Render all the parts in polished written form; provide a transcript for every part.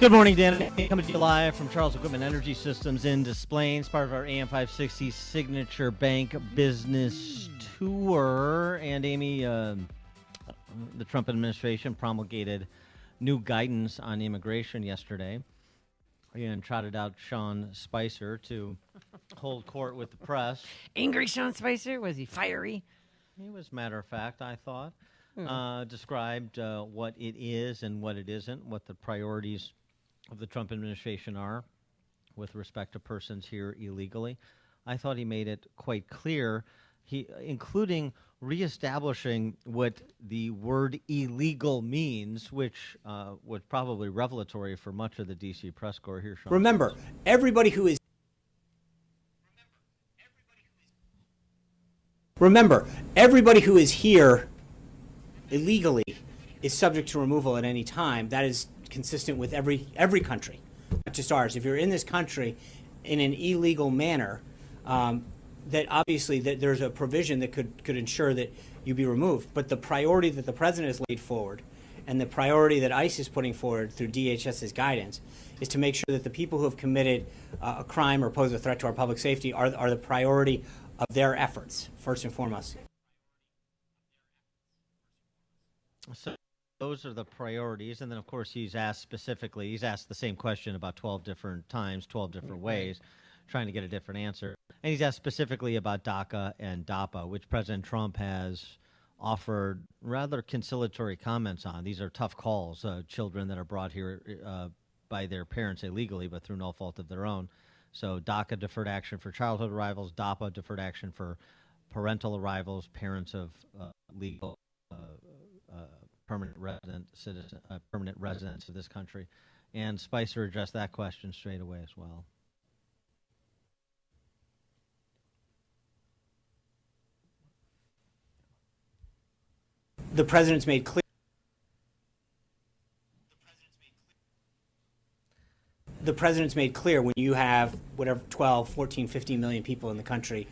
Good morning, Dan. Coming to you live from Charles Equipment Energy Systems in Des Plaines, part of our AM 560 Signature Bank Business Tour. And Amy, the Trump administration promulgated new guidance on immigration yesterday and trotted out Sean Spicer to hold court with the press. Angry Sean Spicer? Was he fiery? He was matter of fact, I thought. Described what it is and what it isn't, what the priorities of the Trump administration are with respect to persons here illegally. I thought he made it quite clear, including reestablishing what the word illegal means, which was probably revelatory for much of the D.C. press corps here. Sean. Remember, everybody who is here illegally is subject to removal at any time. That is consistent with every country, not just ours. If you're in this country in an illegal manner, that obviously that there's a provision that could ensure that you be removed. But the priority that the president has laid forward and the priority that ICE is putting forward through DHS's guidance is to make sure that the people who have committed a crime or pose a threat to our public safety are the priority of their efforts, first and foremost. So those are the priorities. And then, of course, he's asked the same question about 12 different times, 12 different ways, trying to get a different answer. And he's asked specifically about DACA and DAPA, which President Trump has offered rather conciliatory comments on. These are tough calls, children that are brought here by their parents illegally, but through no fault of their own. So DACA, deferred action for childhood arrivals, DAPA, deferred action for parental arrivals, parents of legal permanent residents of this country. And Spicer addressed that question straight away as well. The president's made clear. The president's made clear when you have whatever 12, 14, 15 million people in the country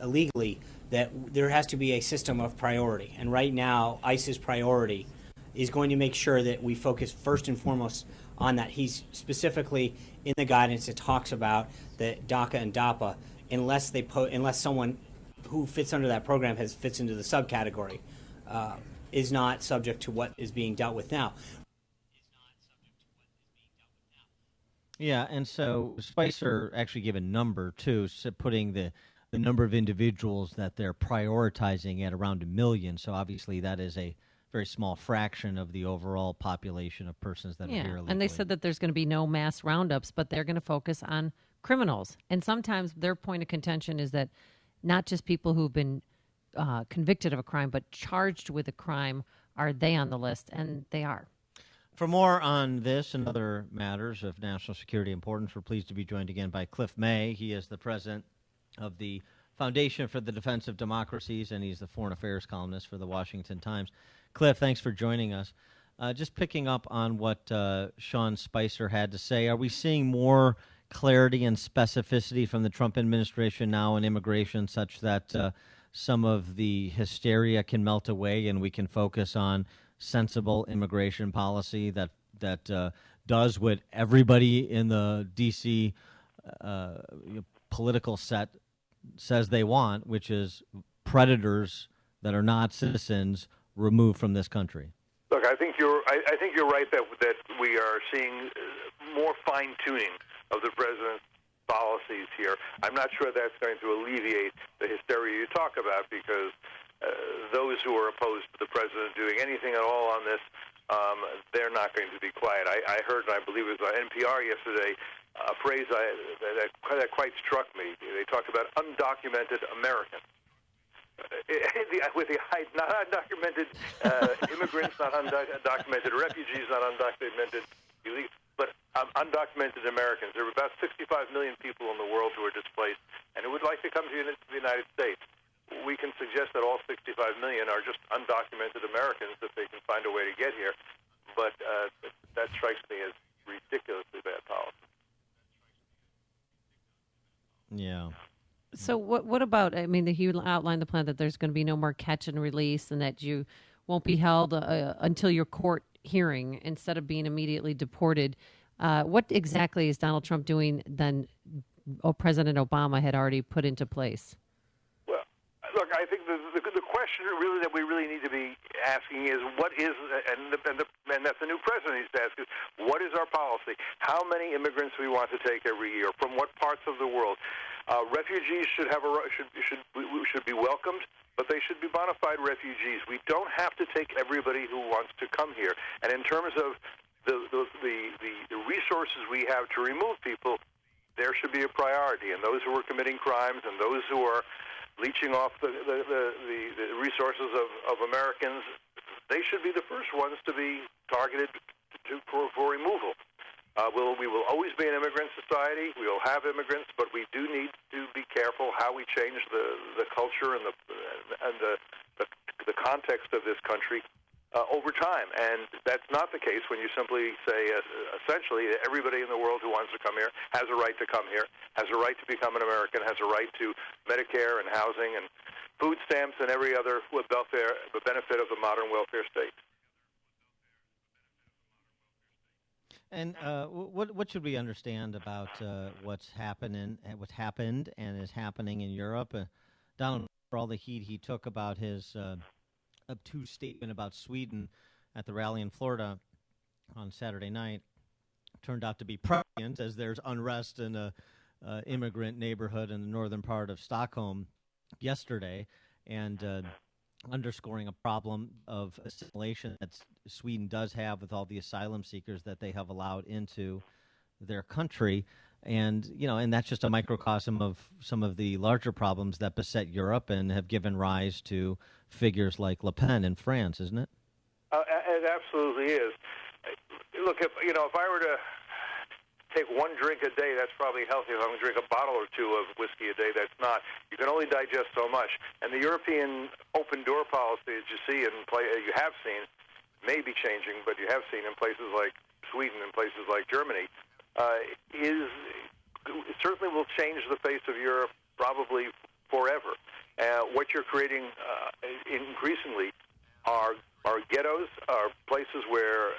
illegally, that there has to be a system of priority. And right now, ICE's priority is going to make sure that we focus first and foremost on that. He's specifically in the guidance that talks about the DACA and DAPA, unless someone who fits under that program fits into the subcategory, is not subject to what is being dealt with now. Yeah, and so Spicer actually gave a number, too, putting the number of individuals that they're prioritizing at around 1 million. So obviously that is a very small fraction of the overall population of persons that are here illegally. And they said that there's going to be no mass roundups, but they're going to focus on criminals. And sometimes their point of contention is that not just people who've been convicted of a crime, but charged with a crime, are they on the list? And they are. For more on this and other matters of national security importance, we're pleased to be joined again by Cliff May. He is the president of the Foundation for the Defense of Democracies, and he's the foreign affairs columnist for the Washington Times. Cliff, thanks for joining us. Just picking up on what Sean Spicer had to say, are we seeing more clarity and specificity from the Trump administration now in immigration such that some of the hysteria can melt away and we can focus on sensible immigration policy that does what everybody in the D.C. Political set says they want, which is predators that are not citizens removed from this country? Look, I think you're right that we are seeing more fine tuning of the president's policies here. I'm not sure that's going to alleviate the hysteria you talk about, because those who are opposed to the president doing anything at all on this, they're not going to be quiet. I heard, and I believe it was on NPR yesterday, a phrase that quite struck me. They talked about undocumented Americans. With the not undocumented immigrants, not undocumented refugees, not undocumented illegal, but undocumented Americans. There are about 65 million people in the world who are displaced and who would like to come to the United States. We can suggest that all 65 million are just undocumented Americans if they can find a way to get here, but that strikes me as ridiculously bad policy. Yeah. So what about, I mean, he outlined the plan that there's going to be no more catch and release and that you won't be held until your court hearing instead of being immediately deported. What exactly is Donald Trump doing than President Obama had already put into place? Well, look, I think the question really that we really need to be asking is what is, and that's the new president needs to ask is, what is our policy? How many immigrants we want to take every year? From what parts of the world? Refugees should be welcomed, but they should be bona fide refugees. We don't have to take everybody who wants to come here. And in terms of the resources we have to remove people, there should be a priority. And those who are committing crimes and those who are leeching off the resources of Americans, they should be the first ones to be targeted for removal. We will always be an immigrant society. We will have immigrants, but we do need to be careful how we change the culture and the context of this country over time. And that's not the case when you simply say, essentially, everybody in the world who wants to come here has a right to come here, has a right to become an American, has a right to Medicare and housing and food stamps and every other benefit of the modern welfare state. And what should we understand about what's happened and is happening in Europe? Donald, for all the heat he took about his obtuse statement about Sweden at the rally in Florida on Saturday night, turned out to be prescient, as there's unrest in a immigrant neighborhood in the northern part of Stockholm yesterday, and underscoring a problem of assimilation that Sweden does have with all the asylum seekers that they have allowed into their country. And, and that's just a microcosm of some of the larger problems that beset Europe and have given rise to figures like Le Pen in France, isn't it? It absolutely is. Look, if I were to take one drink a day, that's probably healthy. If I'm going to drink a bottle or two of whiskey a day, that's not. You can only digest so much. And the European open door policy, as you see you have seen, may be changing, but you have seen in places like Sweden and places like Germany, certainly will change the face of Europe probably forever. What you're creating increasingly are ghettos, are places where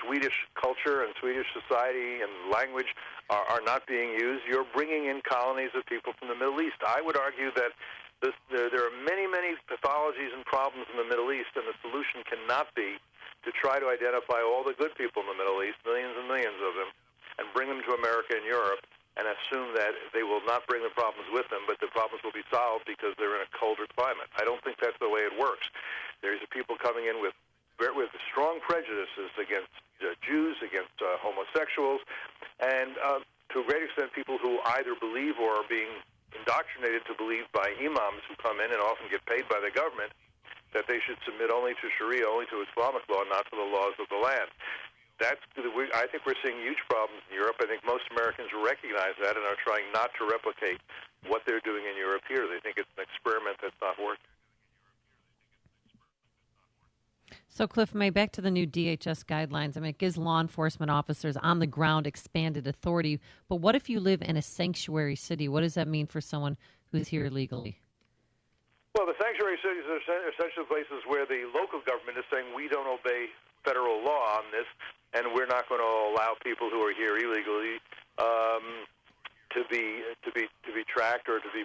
Swedish culture and Swedish society and language are not being used. You're bringing in colonies of people from the Middle East. I would argue that there are many, many pathologies and problems in the Middle East, and the solution cannot be to try to identify all the good people in the Middle East, millions and millions of them, and bring them to America and Europe and assume that they will not bring the problems with them, but the problems will be solved because they're in a colder climate. I don't think that's the way it works. There's people coming in with strong prejudices against Jews, against homosexuals, and to a great extent people who either believe or are being indoctrinated to believe by imams who come in and often get paid by the government that they should submit only to Sharia, only to Islamic law, not to the laws of the land. I think we're seeing huge problems in Europe. I think most Americans recognize that and are trying not to replicate what they're doing in Europe here. They think it's an experiment that's not working. So, Cliff May, back to the new DHS guidelines. I mean, it gives law enforcement officers on the ground expanded authority. But what if you live in a sanctuary city? What does that mean for someone who's here illegally? Well, the sanctuary cities are essentially places where the local government is saying we don't obey federal law on this, and we're not going to allow people who are here illegally to be tracked or to be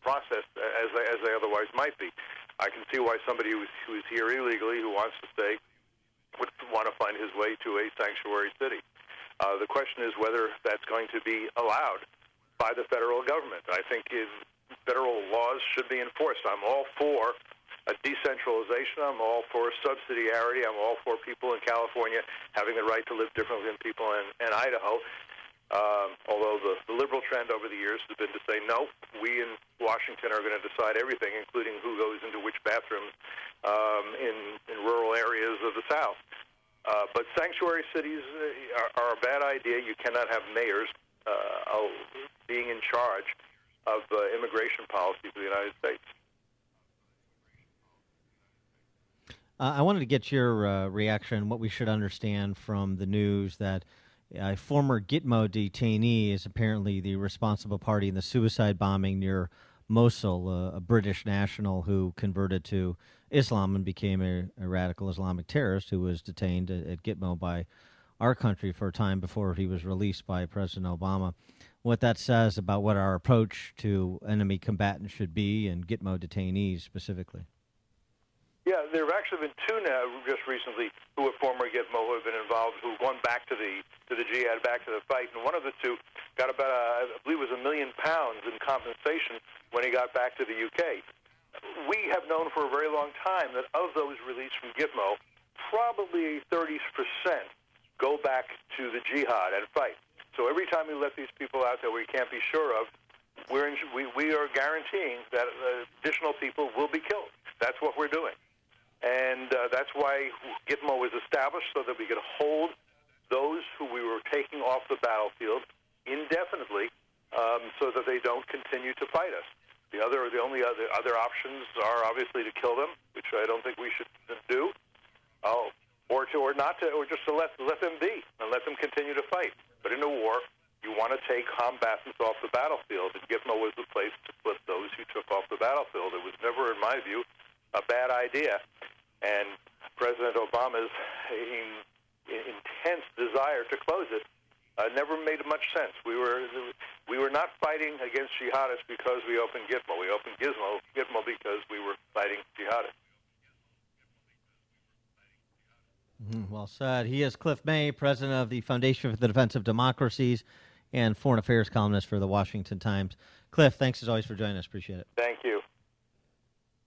processed as they otherwise might be. I can see why somebody who's here illegally, who wants to stay, would want to find his way to a sanctuary city. The question is whether that's going to be allowed by the federal government. I think federal laws should be enforced. I'm all for a decentralization. I'm all for subsidiarity. I'm all for people in California having the right to live differently than people in Idaho. Although the liberal trend over the years has been to say, no, we in Washington are going to decide everything, including who goes into which bathrooms in rural areas of the South. But sanctuary cities are a bad idea. You cannot have mayors being in charge of immigration policy for the United States. I wanted to get your reaction, what we should understand from the news that a former Gitmo detainee is apparently the responsible party in the suicide bombing near Mosul, a British national who converted to Islam and became a radical Islamic terrorist who was detained at Gitmo by our country for a time before he was released by President Obama. What that says about what our approach to enemy combatants should be and Gitmo detainees specifically. Yeah, there have actually been two now just recently who are former Gitmo who have been involved, who've gone back to the jihad, back to the fight, and one of the two got about, I believe it was £1 million in compensation when he got back to the UK. We have known for a very long time that of those released from Gitmo, probably 30% go back to the jihad and fight. So every time we let these people out that we can't be sure of, we are guaranteeing that additional people will be killed. That's what we're doing. And that's why Gitmo was established, so that we could hold those who we were taking off the battlefield indefinitely, so that they don't continue to fight us. The only other options are obviously to kill them, which I don't think we should do, or just to let them be and let them continue to fight. But in a war, you want to take combatants off the battlefield, and Gitmo was the place to put those who took off the battlefield. It was never, in my view, a bad idea. And President Obama's intense desire to close it never made much sense. We were not fighting against jihadists because we opened Gitmo. We opened Gitmo because we were fighting jihadists. Well said. He is Cliff May, president of the Foundation for the Defense of Democracies and foreign affairs columnist for the Washington Times. Cliff, thanks as always for joining us. Appreciate it. Thank you.